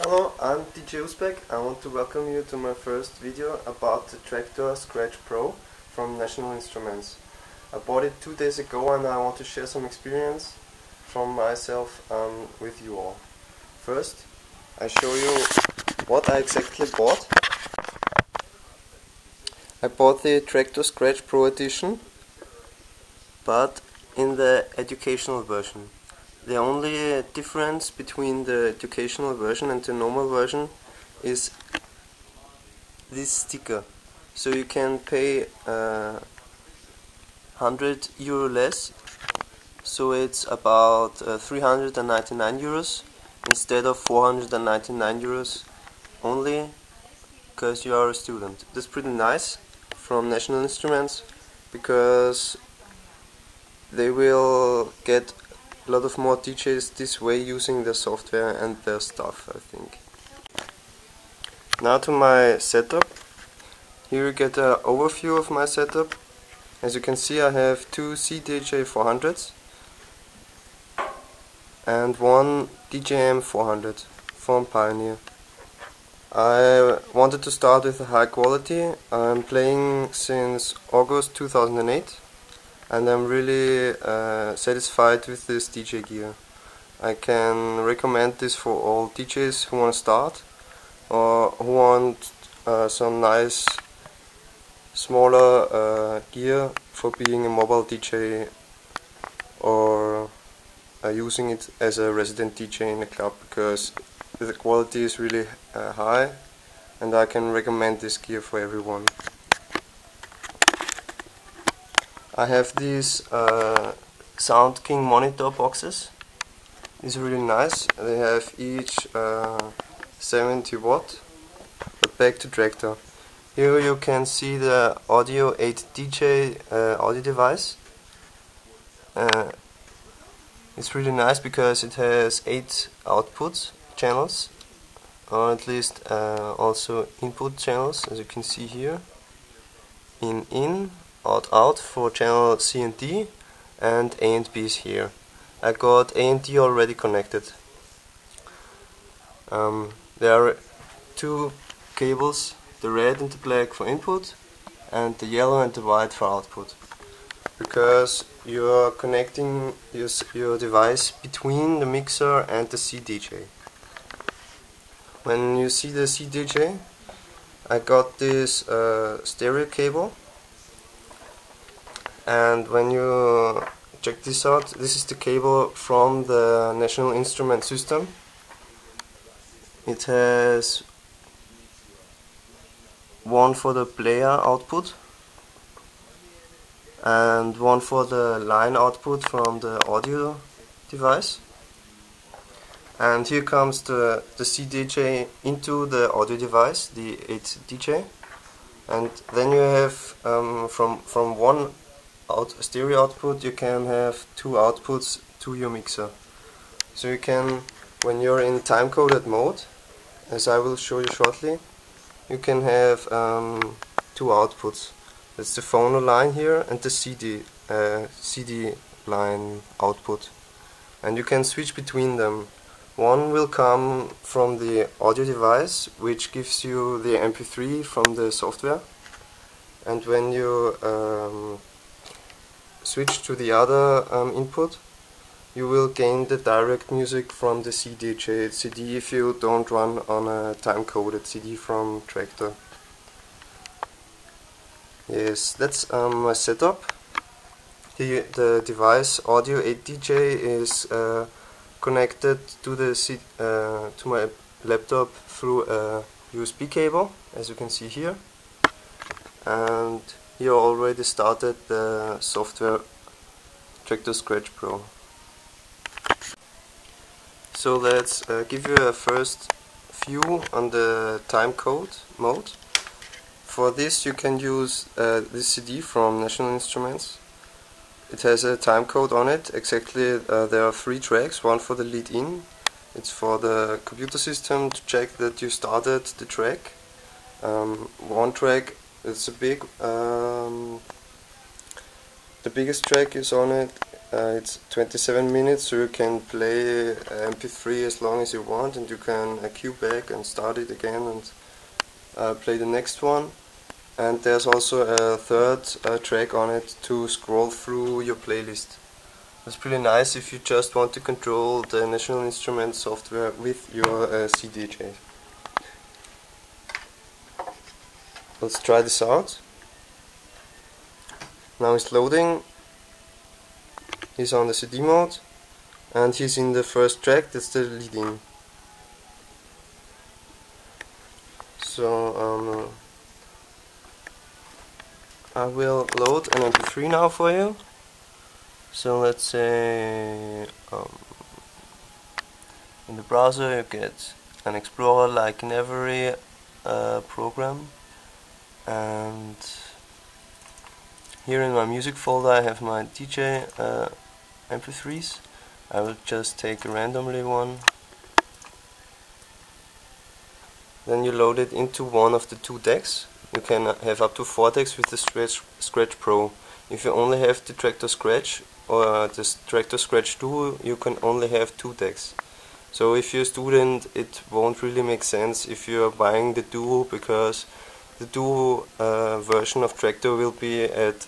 Hello, I'm DJ uspec. I want to welcome you to my first video about the Traktor Scratch Pro from National Instruments. I bought it 2 days ago and I want to share some experience from myself with you all. First, I show you what I exactly bought. I bought the Traktor Scratch Pro edition, but in the educational version. The only difference between the educational version and the normal version is this sticker. So you can pay €100 less, so it's about 399 euros instead of 499 euros only because you are a student. That's pretty nice from National Instruments because they will get a lot of more DJs this way using their software and their stuff, I think. Now to my setup. Here you get an overview of my setup. As you can see, I have 2 cdj400s and 1 DJM400 from Pioneer. I wanted to start with a high quality. I'm playing since August 2008. And I'm really satisfied with this DJ gear. I can recommend this for all DJs who want to start or who want some nice smaller gear for being a mobile DJ or using it as a resident DJ in a club, because the quality is really high and I can recommend this gear for everyone. I have these Sound King monitor boxes. These are really nice. They have each 70 watt. But back to Traktor. Here you can see the Audio 8 DJ audio device. It's really nice because it has 8 output channels, or at least also input channels, as you can see here. In, out for channel C and D, and A and B is here. I got A and D already connected. There are 2 cables, the red and the black for input and the yellow and the white for output, because you are connecting your device between the mixer and the CDJ. When you see the CDJ, I got this stereo cable. And when you check this out, this is the cable from the National Instrument system. It has one for the player output and one for the line output from the audio device. And here comes the CDJ into the audio device, the 8 DJ. And then you have from one stereo output you can have 2 outputs to your mixer. So you can, when you're in time-coded mode, as I will show you shortly, you can have 2 outputs. That's the phono line here and the CD line output. And you can switch between them. One will come from the audio device, which gives you the MP3 from the software. And when you switch to the other input, you will gain the direct music from the cdj CD if you don't run on a time-coded CD from Traktor. Yes, that's my setup. The device Audio 8 DJ is connected to to my laptop through a USB cable, as you can see here. And here already started the software Traktor Scratch Pro. So let's give you a first view on the timecode mode. For this you can use this CD from National Instruments. It has a timecode on it. Exactly, there are 3 tracks, one for the lead in. It's for the computer system to check that you started the track. One track, it's a big, the biggest track is on it, it's 27 minutes, so you can play MP3 as long as you want, and you can cue back and start it again and play the next one. And there's also a third track on it to scroll through your playlist. It's pretty nice if you just want to control the National Instrument software with your cdj. Let's try this out. Now it's loading. He's on the CD mode and he's in the first track, that's the lead-in. So I will load an MP3 now for you. So let's say in the browser you get an explorer like in every program, and here in my music folder I have my DJ MP3s. I will just take a randomly one. Then you load it into one of the two decks. You can have up to 4 decks with the Scratch Pro. If you only have the Traktor Scratch or the Traktor Scratch Duo, you can only have 2 decks. So if you're a student, it won't really make sense if you're buying the Duo, because the Duo version of Traktor will be at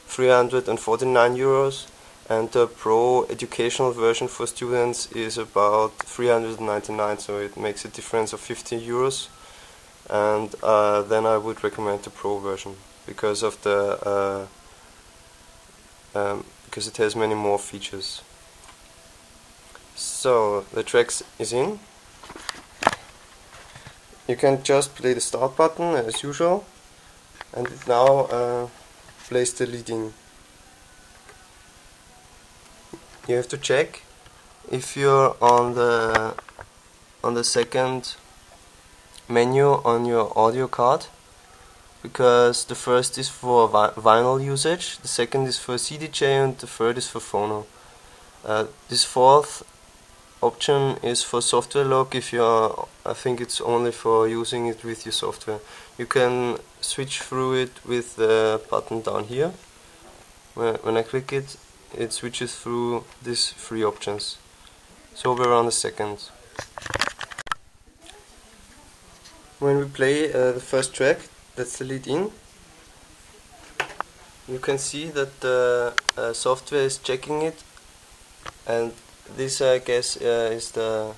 349 euros, and the Pro educational version for students is about 399, so it makes a difference of 50 euros. And then I would recommend the Pro version because of the because it has many more features. So the tracks is in. You can just play the start button as usual, and it now plays the lead-in. You have to check if you're on the second menu on your audio card, because the first is for vinyl usage, the second is for cdj, and the third is for phono. This fourth option is for software lock. If you're, I think it's only for using it with your software. You can switch through it with the button down here. When I click it, it switches through these 3 options. So we're on the second. When we play the first track, that's the lead-in, you can see that the software is checking it, and this I guess is the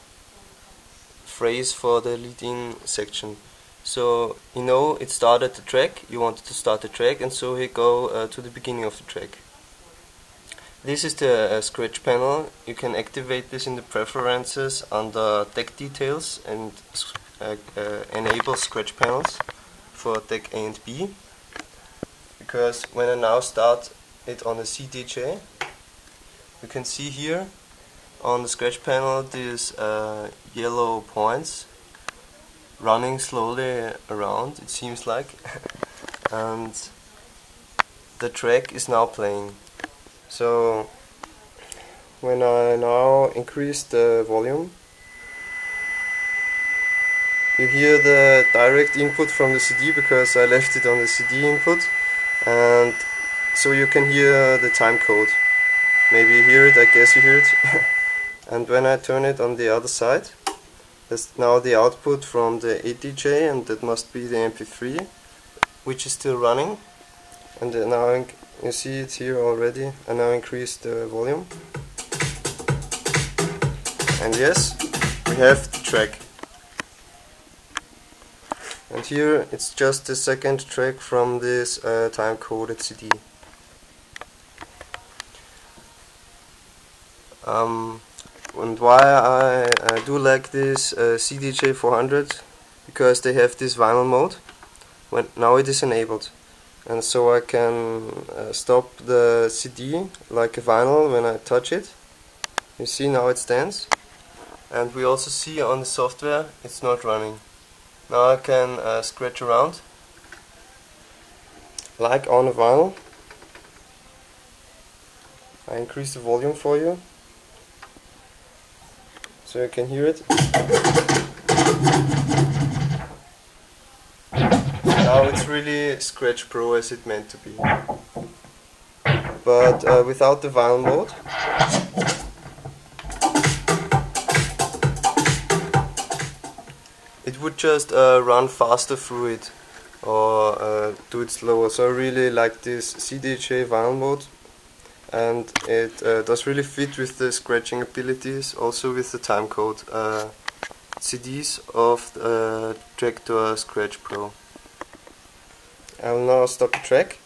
phrase for the lead-in section. So you know it started the track, you wanted to start the track, and so we go to the beginning of the track. This is the Scratch panel. You can activate this in the preferences under deck details and enable Scratch panels for deck A and B, because when I now start it on the cdj, you can see here on the Scratch panel these yellow points running slowly around, it seems like, and the track is now playing. So when I now increase the volume, you hear the direct input from the CD, because I left it on the CD input, and so you can hear the time code. Maybe you hear it, I guess you hear it. And when I turn it on the other side, that's now the output from the ADJ, and that must be the MP3, which is still running. And now you see it here already. I now increase the volume, and yes, we have the track. And here it's just the second track from this time-coded CD. And why I do like this cdj400, because they have this vinyl mode. Now it is enabled, and so I can stop the CD like a vinyl when I touch it. You see, now it stands, and we also see on the software it's not running. Now I can scratch around like on a vinyl. I increase the volume for you so you can hear it. Now it's really Scratch Pro as it meant to be. but without the vinyl mode. It would just run faster through it, or do it slower. So I really like this cdj vinyl mode, and it does really fit with the scratching abilities, also with the timecode CDs of Traktor Scratch Pro. I will now stop the track.